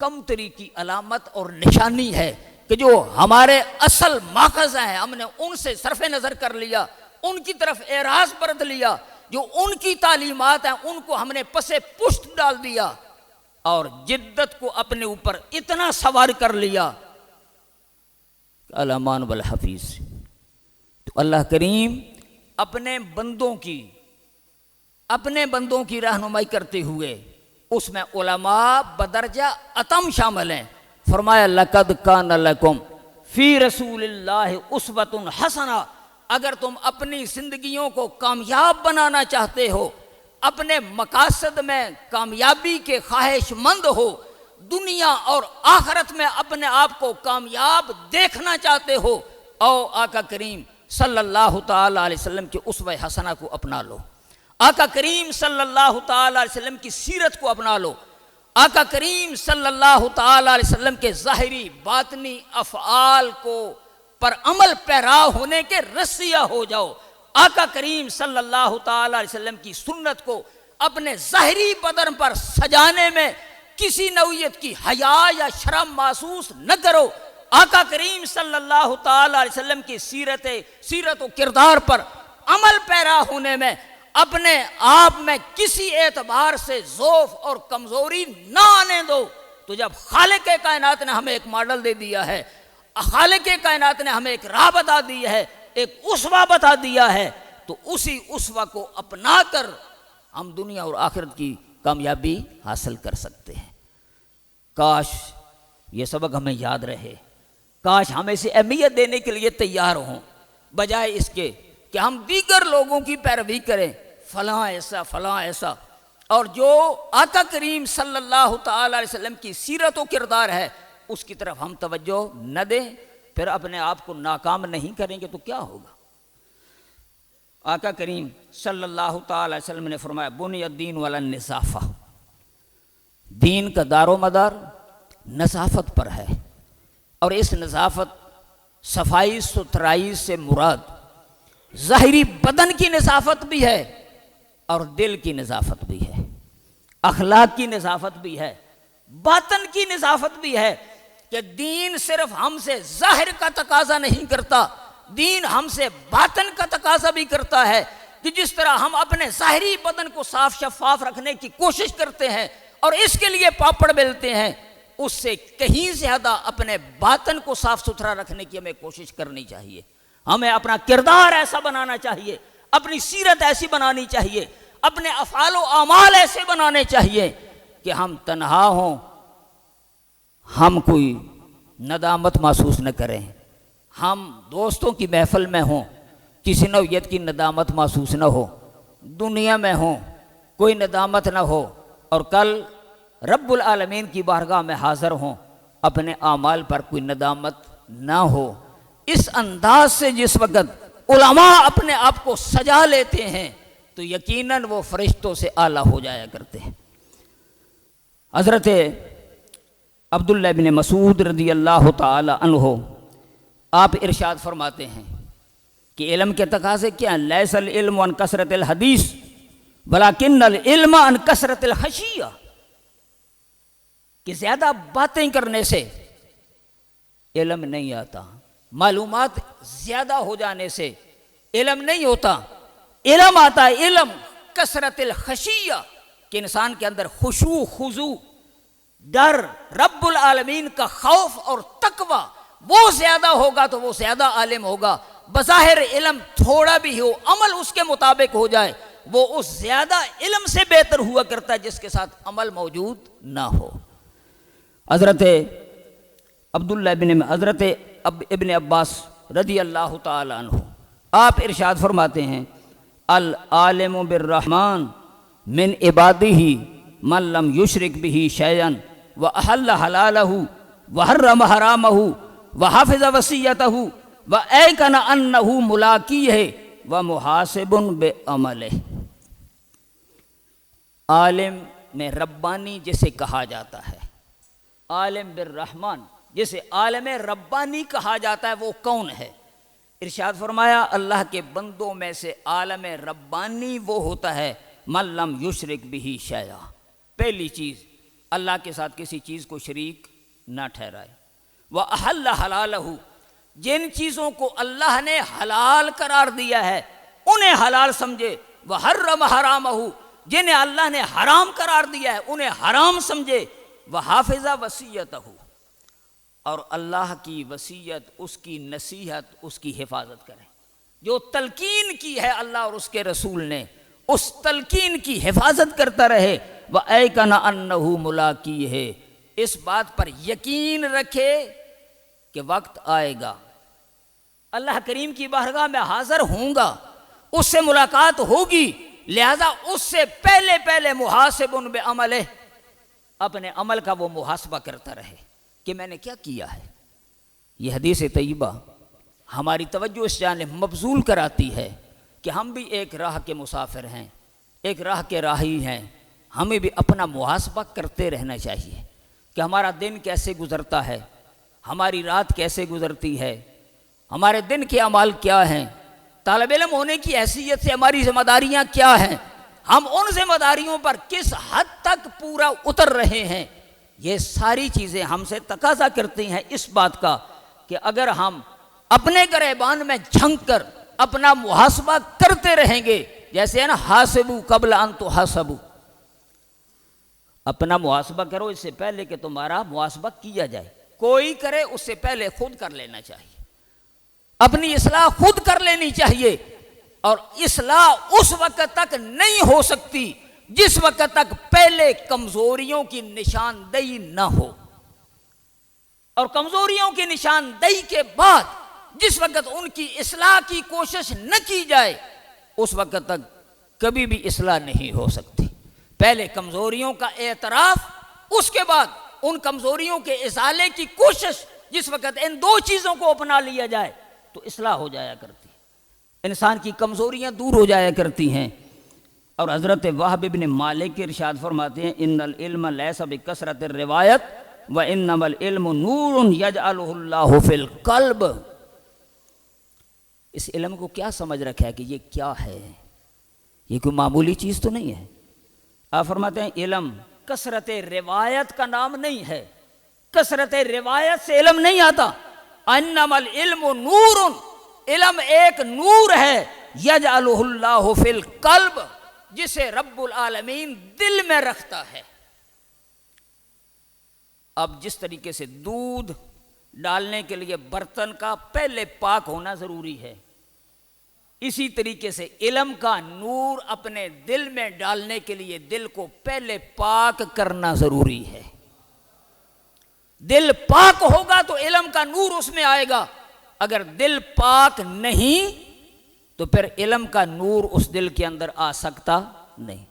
کم تری کی علامت اور نشانی ہے کہ جو ہمارے اصل ماخذ ہیں ہم نے ان سے صرف نظر کر لیا، ان کی طرف اعراض برت لیا، جو ان کی تعلیمات ہیں ان کو ہم نے پس پشت ڈال دیا اور جدت کو اپنے اوپر اتنا سوار کر لیا۔ الامان والحفیظ، تو اللہ کریم اپنے بندوں کی رہنمائی کرتے ہوئے اس میں علماء بدرجہ اتم شامل ہیں۔ فرمایا لَقَدْ كَانَ لَكُمْ فِي رَسُولِ اللَّهِ أُسْوَةٌ حَسَنَةٌ۔ اگر تم اپنی زندگیوں کو کامیاب بنانا چاہتے ہو، اپنے مقاصد میں کامیابی کے خواہش مند ہو، دنیا اور آخرت میں اپنے آپ کو کامیاب دیکھنا چاہتے ہو، او آقا کریم صلی اللہ تعالیٰ علیہ وسلم کی اسوہ حسنہ کو اپنا لو، آقا کریم صلی اللہ تعالیٰ علیہ وسلم کی سیرت کو اپنا لو، آقا کریم صلی اللہ تعالیٰ علیہ وسلم کے ظاہری باطنی افعال کو پر عمل پیرا ہونے کے رسیہ ہو جاؤ، آقا کریم صلی اللہ تعالیٰ علیہ وسلم کی سنت کو اپنے ظاہری بدن پر سجانے میں کسی نوعیت کی حیا یا شرم محسوس نہ کرو، آقا کریم صلی اللہ تعالیٰ علیہ وسلم کی سیرت و کردار پر عمل پیرا ہونے میں اپنے آپ میں کسی اعتبار سے ضعف اور کمزوری نہ آنے دو۔ تو جب خالق کائنات نے ہمیں ایک ماڈل دے دیا ہے، خالق کائنات نے ہمیں ایک راہ بتا دی ہے، ایک اسوہ بتا دیا ہے، تو اسی اسوہ کو اپنا کر ہم دنیا اور آخرت کی کامیابی حاصل کر سکتے ہیں۔ کاش یہ سبق ہمیں یاد رہے، کاش ہم اسے اہمیت دینے کے لیے تیار ہوں، بجائے اس کے کہ ہم دیگر لوگوں کی پیروی کریں، فلاں ایسا فلاں ایسا، اور جو آقا کریم صلی اللہ تعالیٰ علیہ وسلم کی سیرت و کردار ہے اس کی طرف ہم توجہ نہ دیں، پھر اپنے آپ کو ناکام نہیں کریں گے تو کیا ہوگا؟ آقا کریم صلی اللہ تعالیٰ علیہ وسلم نے فرمایا بنی الدین علی النظافہ، دین کا دار و مدار نظافت پر ہے، اور اس نظافت صفائی ستھرائی سے مراد ظاہری بدن کی نظافت بھی ہے اور دل کی نظافت بھی ہے، اخلاق کی نظافت بھی ہے، باطن کی نظافت بھی ہے، کہ دین صرف ہم سے ظاہر کا تقاضا نہیں کرتا، دین ہم سے باطن کا تقاضا بھی کرتا ہے، کہ جس طرح ہم اپنے ظاہری بدن کو صاف شفاف رکھنے کی کوشش کرتے ہیں اور اس کے لیے پاپڑ بیلتے ہیں، اس سے کہیں زیادہ اپنے باطن کو صاف ستھرا رکھنے کی ہمیں کوشش کرنی چاہیے، ہمیں اپنا کردار ایسا بنانا چاہیے، اپنی سیرت ایسی بنانی چاہیے، اپنے افعال و اعمال ایسے بنانے چاہیے کہ ہم تنہا ہوں، ہم کوئی ندامت محسوس نہ کریں، ہم دوستوں کی محفل میں ہوں کسی نوعیت کی ندامت محسوس نہ ہو، دنیا میں ہوں کوئی ندامت نہ ہو، اور کل رب العالمین کی بارگاہ میں حاضر ہوں اپنے اعمال پر کوئی ندامت نہ ہو۔ اس انداز سے جس وقت علماء اپنے آپ کو سجا لیتے ہیں تو یقیناً وہ فرشتوں سے اعلیٰ ہو جایا کرتے ہیں۔ حضرت عبداللہ بن مسعود رضی اللہ تعالی عنہ آپ ارشاد فرماتے ہیں کہ علم کے تقاضے کیا ہیں؟ لیس العلم عن کثرت الحدیث ولکن العلم عن کثرت الخشیہ، کہ زیادہ باتیں کرنے سے علم نہیں آتا، معلومات زیادہ ہو جانے سے علم نہیں ہوتا، علم آتا ہے علم کثرت الخشیہ، کہ انسان کے اندر خشوع خضوع ڈر رب العالمین کا خوف اور تقوی وہ زیادہ ہوگا تو وہ زیادہ عالم ہوگا، بظاہر علم تھوڑا بھی ہو عمل اس کے مطابق ہو جائے وہ اس زیادہ علم سے بہتر ہوا کرتا ہے جس کے ساتھ عمل موجود نہ ہو۔ حضرت ابن عباس رضی اللہ تعالیٰ عنہ آپ ارشاد فرماتے ہیں العالم بالرحمن من عبادہ من لم یشرک بہ شیئا واحل حلالہ وحرم حرامہ وحفظ وصیتہ وایقن انہ ملاقیہ ومحاسب بعملہ۔ عالم میں ربانی جسے کہا جاتا ہے، عالم بالرحمن جسے عالم ربانی کہا جاتا ہے، وہ کون ہے؟ ارشاد فرمایا اللہ کے بندوں میں سے عالم ربانی وہ ہوتا ہے من لم یشرک بہ شیئا، پہلی چیز اللہ کے ساتھ کسی چیز کو شریک نہ ٹھہرائے، وَأَحَلَّ حَلَالَهُ جن چیزوں کو اللہ نے حلال قرار دیا ہے انہیں حلال سمجھے، وَحَرَّمَ حَرَامَهُ جنہیں اللہ نے حرام قرار دیا ہے انہیں حرام سمجھے، وَحَافِظَ وَصِيَّتَهُ اور اللہ کی وصیت، اس کی نصیحت، اس کی حفاظت کریں۔ جو تلقین کی ہے اللہ اور اس کے رسول نے، اس تلقین کی حفاظت کرتا رہے، وَأَيْقَنَ أَنَّهُ مُلَاقِيهِ اس بات پر یقین رکھے کہ وقت آئے گا، اللہ کریم کی بارگاہ میں حاضر ہوں گا، اس سے ملاقات ہوگی، لہذا اس سے پہلے محاسب بعملہ اپنے عمل کا وہ محاسبہ کرتا رہے کہ میں نے کیا کیا ہے۔ یہ حدیث طیبہ ہماری توجہ اس جانب مبذول کراتی ہے کہ ہم بھی ایک راہ کے مسافر ہیں، ایک راہ کے راہی ہیں، ہمیں بھی اپنا محاسبہ کرتے رہنا چاہیے کہ ہمارا دن کیسے گزرتا ہے، ہماری رات کیسے گزرتی ہے، ہمارے دن کے اعمال کیا ہیں، طالب علم ہونے کی حیثیت سے ہماری ذمہ داریاں کیا ہیں، ہم ان ذمہ داریوں پر کس حد تک پورا اتر رہے ہیں۔ یہ ساری چیزیں ہم سے تقاضا کرتی ہیں اس بات کا کہ اگر ہم اپنے گریبان میں جھنک کر اپنا محاسبہ کرتے رہیں گے، جیسے ہے نا حاسبو قبل ان تحاسبو، اپنا محاسبہ کرو اس سے پہلے کہ تمہارا محاسبہ کیا جائے، کوئی کرے اس سے پہلے خود کر لینا چاہیے، اپنی اصلاح خود کر لینی چاہیے، اور اصلاح اس وقت تک نہیں ہو سکتی جس وقت تک پہلے کمزوریوں کی نشاندہی نہ ہو، اور کمزوریوں کی نشاندہی کے بعد جس وقت ان کی اصلاح کی کوشش نہ کی جائے اس وقت تک کبھی بھی اصلاح نہیں ہو سکتی۔ پہلے کمزوریوں کا اعتراف، اس کے بعد ان کمزوریوں کے ازالے کی کوشش، جس وقت ان دو چیزوں کو اپنا لیا جائے تو اصلاح ہو جایا کرتی ہے، انسان کی کمزوریاں دور ہو جایا کرتی ہیں۔ اور حضرت وہب بن مالک ارشاد فرماتے ہیں ان العلم لیس بکثرت الروایت وانما العلم نور یجعلہ اللہ فی القلب۔ اس علم کو کیا سمجھ رکھا ہے کہ یہ کیا ہے، یہ کوئی معمولی چیز تو نہیں ہے۔ آپ فرماتے ہیں علم کثرت روایت کا نام نہیں ہے، کثرت روایت سے علم نہیں آتا، انما العلم نور، علم ایک نور ہے، یجعلہ اللہ فی القلب جسے رب العالمین دل میں رکھتا ہے۔ اب جس طریقے سے دودھ ڈالنے کے لیے برتن کا پہلے پاک ہونا ضروری ہے، اسی طریقے سے علم کا نور اپنے دل میں ڈالنے کے لیے دل کو پہلے پاک کرنا ضروری ہے۔ دل پاک ہوگا تو علم کا نور اس میں آئے گا، اگر دل پاک نہیں تو پھر علم کا نور اس دل کے اندر آ سکتا نہیں۔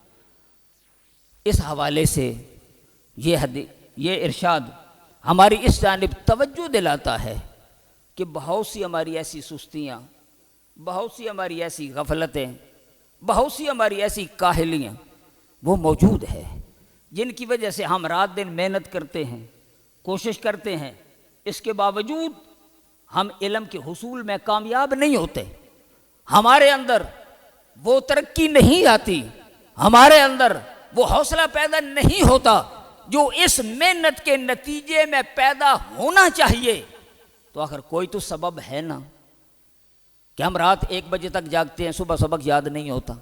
اس حوالے سے یہ ارشاد ہماری اس جانب توجہ دلاتا ہے کہ بہت سی ہماری ایسی سستیاں، بہت سی ہماری ایسی غفلتیں، بہت سی ہماری ایسی کاہلیاں وہ موجود ہے، جن کی وجہ سے ہم رات دن محنت کرتے ہیں، کوشش کرتے ہیں، اس کے باوجود ہم علم کے حصول میں کامیاب نہیں ہوتے، ہمارے اندر وہ ترقی نہیں آتی، ہمارے اندر وہ حوصلہ پیدا نہیں ہوتا جو اس محنت کے نتیجے میں پیدا ہونا چاہیے۔ تو آخر کوئی تو سبب ہے نا کہ ہم رات 1 بجے تک جاگتے ہیں، صبح سبق یاد نہیں ہوتا۔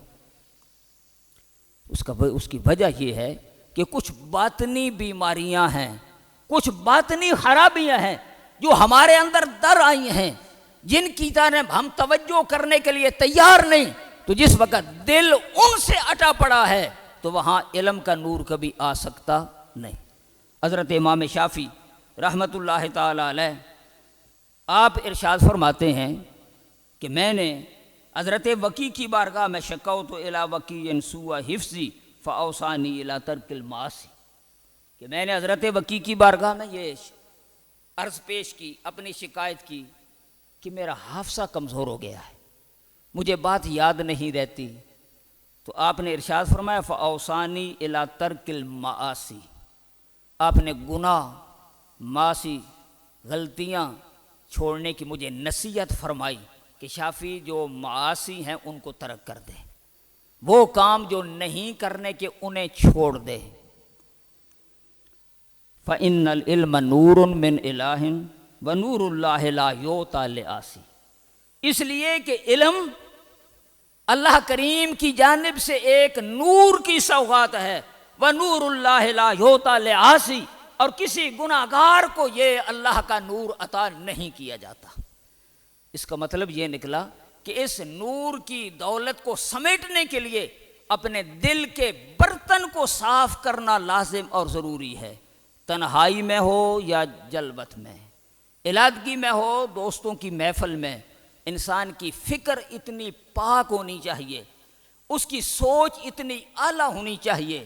اس کی وجہ یہ ہے کہ کچھ باطنی بیماریاں ہیں، کچھ باطنی خرابیاں ہیں جو ہمارے اندر در آئی ہیں، جن کی طرف ہم توجہ کرنے کے لیے تیار نہیں، تو جس وقت دل ان سے اٹا پڑا ہے تو وہاں علم کا نور کبھی آ سکتا نہیں۔ حضرت امام شافعی رحمۃ اللہ تعالی علیہ آپ ارشاد فرماتے ہیں کہ میں نے حضرت وکی کی بارگاہ میں شکوت الی وکی سوء حفظی فاوصانی الی ترک المعاصی، کہ میں نے حضرت وکی کی بارگاہ میں یہ عرض پیش کی، اپنی شکایت کی کہ میرا حافظہ کمزور ہو گیا ہے، مجھے بات یاد نہیں رہتی، تو آپ نے ارشاد فرمایا فاوصانی الی ترک المعاصی، آپ نے گناہ معاصی غلطیاں چھوڑنے کی مجھے نصیحت فرمائی کہ شافی جو معاصی ہیں ان کو ترک کر دے، وہ کام جو نہیں کرنے کے انہیں چھوڑ دے۔ فَإِنَّ الْعِلْمَ نُورٌ مِّنْ إِلَٰهٍ وَنُورُ اللَّهِ لَا يُعْطَىٰ لِعَاصٍ، اس لیے کہ علم اللہ کریم کی جانب سے ایک نور کی سوغات ہے، وَنُورُ اللَّهِ لَا يُعْطَىٰ لِعَاصٍ، اور کسی گناہگار کو یہ اللہ کا نور عطا نہیں کیا جاتا۔ اس کا مطلب یہ نکلا کہ اس نور کی دولت کو سمیٹنے کے لیے اپنے دل کے برتن کو صاف کرنا لازم اور ضروری ہے، تنہائی میں ہو یا جلوت میں، علادگی میں ہو، دوستوں کی محفل میں، انسان کی فکر اتنی پاک ہونی چاہیے، اس کی سوچ اتنی اعلیٰ ہونی چاہیے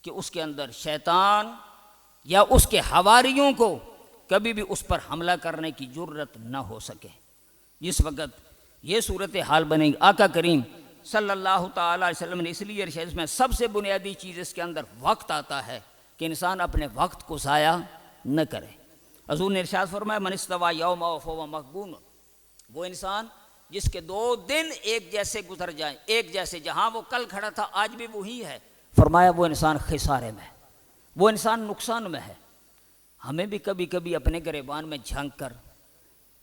کہ اس کے اندر شیطان یا اس کے حواریوں کو کبھی بھی اس پر حملہ کرنے کی جرت نہ ہو سکے۔ جس وقت یہ صورتحال بنے گی، آقا کریم صلی اللہ تعالی علیہ وسلم نے اس لیے ارشاد میں سب سے بنیادی چیز اس کے اندر وقت آتا ہے کہ انسان اپنے وقت کو ضائع نہ کرے۔ حضور نے ارشاد فرمایا من استوى یوما فهو مغبون، وہ انسان جس کے 2 دن ایک جیسے گزر جائیں، ایک جیسے، جہاں وہ کل کھڑا تھا آج بھی وہی ہے، فرمایا وہ انسان خسارے میں ہے، وہ انسان نقصان میں ہے۔ ہمیں بھی کبھی کبھی اپنے گریبان میں جھانک کر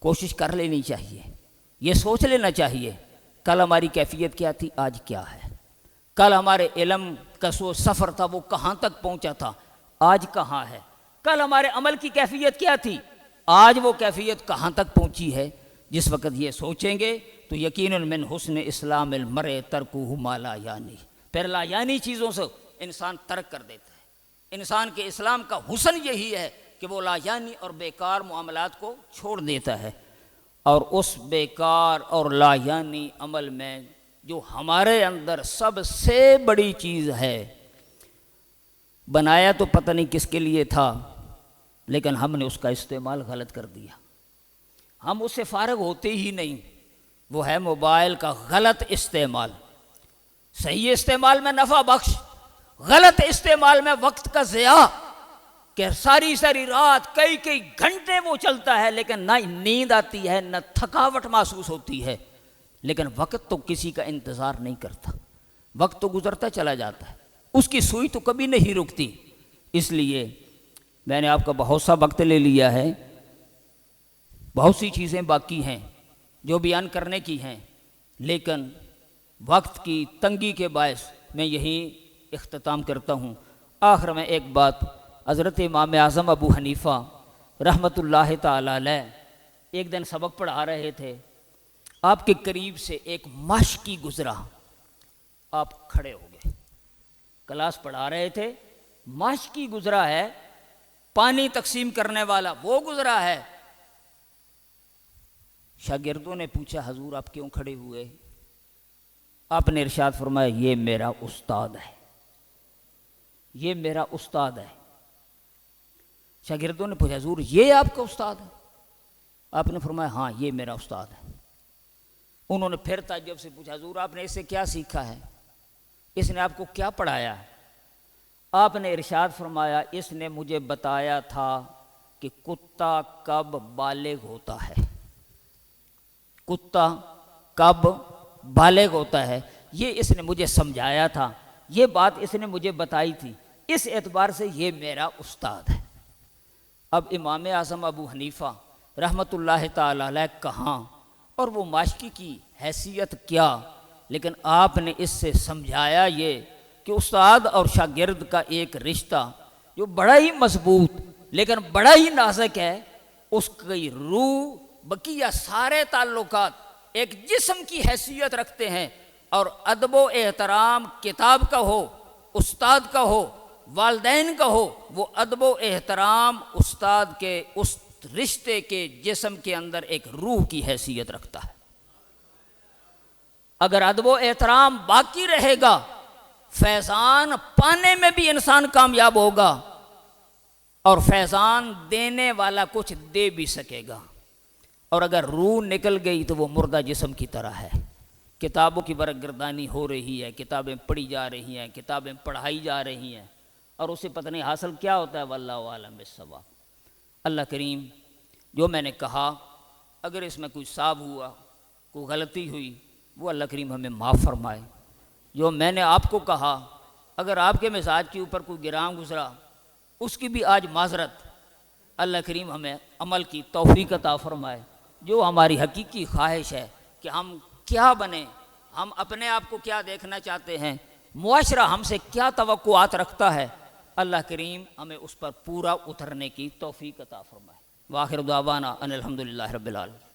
کوشش کر لینی چاہیے، یہ سوچ لینا چاہیے کل ہماری کیفیت کیا تھی، آج کیا ہے، کل ہمارے علم کا سفر تھا وہ کہاں تک پہنچا تھا، آج کہاں ہے، کل ہمارے عمل کی کیفیت کیا تھی، آج وہ کیفیت کہاں تک پہنچی ہے۔ جس وقت یہ سوچیں گے تو یقیناً من حسن اسلام المرء ترکہ ما لا یعنی، پھر لا یعنی چیزوں سے انسان ترک کر دیتا ہے۔ انسان کے اسلام کا حسن یہی ہے کہ وہ لا یعنی اور بیکار معاملات کو چھوڑ دیتا ہے، اور اس بیکار اور لا یعنی عمل میں جو ہمارے اندر سب سے بڑی چیز ہے، بنایا تو پتہ نہیں کس کے لیے تھا لیکن ہم نے اس کا استعمال غلط کر دیا، ہم اس سے فارغ ہوتے ہی نہیں، وہ ہے موبائل کا غلط استعمال۔ صحیح استعمال میں نفع بخش، غلط استعمال میں وقت کا ضیاع، کہ ساری ساری رات کئی گھنٹے وہ چلتا ہے لیکن نہ نیند آتی ہے نہ تھکاوٹ محسوس ہوتی ہے، لیکن وقت تو کسی کا انتظار نہیں کرتا، وقت تو گزرتا چلا جاتا ہے، اس کی سوئی تو کبھی نہیں رکتی۔ اس لیے میں نے آپ کا بہت سا وقت لے لیا ہے، بہت سی چیزیں باقی ہیں جو بیان کرنے کی ہیں، لیکن وقت کی تنگی کے باعث میں یہیں اختتام کرتا ہوں۔ آخر میں ایک بات، حضرت امام اعظم ابو حنیفہ رحمۃ اللہ تعالی علیہ ایک دن سبق پڑھا رہے تھے، آپ کے قریب سے ایک ماشکی گزرا، آپ کھڑے ہو گئے، کلاس پڑھا رہے تھے، ماشکی گزرا ہے، پانی تقسیم کرنے والا وہ گزرا ہے۔ شاگردوں نے پوچھا حضور آپ کیوں کھڑے ہوئے؟ آپ نے ارشاد فرمایا یہ میرا استاد ہے، یہ میرا استاد ہے۔ شاگردوں نے پوچھا حضور یہ آپ کا استاد ہے؟ آپ نے فرمایا ہاں یہ میرا استاد ہے۔ انہوں نے پھر تعجب سے پوچھا حضور آپ نے اس سے کیا سیکھا ہے، اس نے آپ کو کیا پڑھایا ہے؟ آپ نے ارشاد فرمایا اس نے مجھے بتایا تھا کہ کتا کب بالغ ہوتا ہے، کتا کب بالغ ہوتا ہے، یہ اس نے مجھے سمجھایا تھا، یہ بات اس نے مجھے بتائی تھی، اس اعتبار سے یہ میرا استاد ہے۔ اب امام اعظم ابو حنیفہ رحمۃ اللہ تعالی علیہ کہاں اور وہ ماشکی کی حیثیت کیا، لیکن آپ نے اس سے سمجھایا یہ کہ استاد اور شاگرد کا ایک رشتہ جو بڑا ہی مضبوط لیکن بڑا ہی نازک ہے، اس کی روح بقیہ سارے تعلقات ایک جسم کی حیثیت رکھتے ہیں، اور ادب و احترام کتاب کا ہو، استاد کا ہو، والدین کا ہو، وہ ادب و احترام استاد کے اس رشتے کے جسم کے اندر ایک روح کی حیثیت رکھتا ہے۔ اگر ادب و احترام باقی رہے گا، فیضان پانے میں بھی انسان کامیاب ہوگا اور فیضان دینے والا کچھ دے بھی سکے گا۔ اور اگر روح نکل گئی تو وہ مردہ جسم کی طرح ہے۔ کتابوں کی برگردانی ہو رہی ہے، کتابیں پڑھی جا رہی ہیں، کتابیں پڑھائی جا رہی ہیں، اور اسے پتہ نہیں حاصل کیا ہوتا ہے، واللہ عالم بالصواب۔ اللہ کریم جو میں نے کہا اگر اس میں کوئی صاف ہوا، کوئی غلطی ہوئی، وہ اللہ کریم ہمیں معاف فرمائے۔ جو میں نے آپ کو کہا اگر آپ کے مزاج کے اوپر کوئی گرام گزرا، اس کی بھی آج معذرت، اللہ کریم ہمیں عمل کی توفیق عطا فرمائے۔ جو ہماری حقیقی خواہش ہے کہ ہم کیا بنیں، ہم اپنے آپ کو کیا دیکھنا چاہتے ہیں، معاشرہ ہم سے کیا توقعات رکھتا ہے، اللہ کریم ہمیں اس پر پورا اترنے کی توفیق عطا فرمائے۔ وآخر دعوانا ان الحمدللہ رب العالمین۔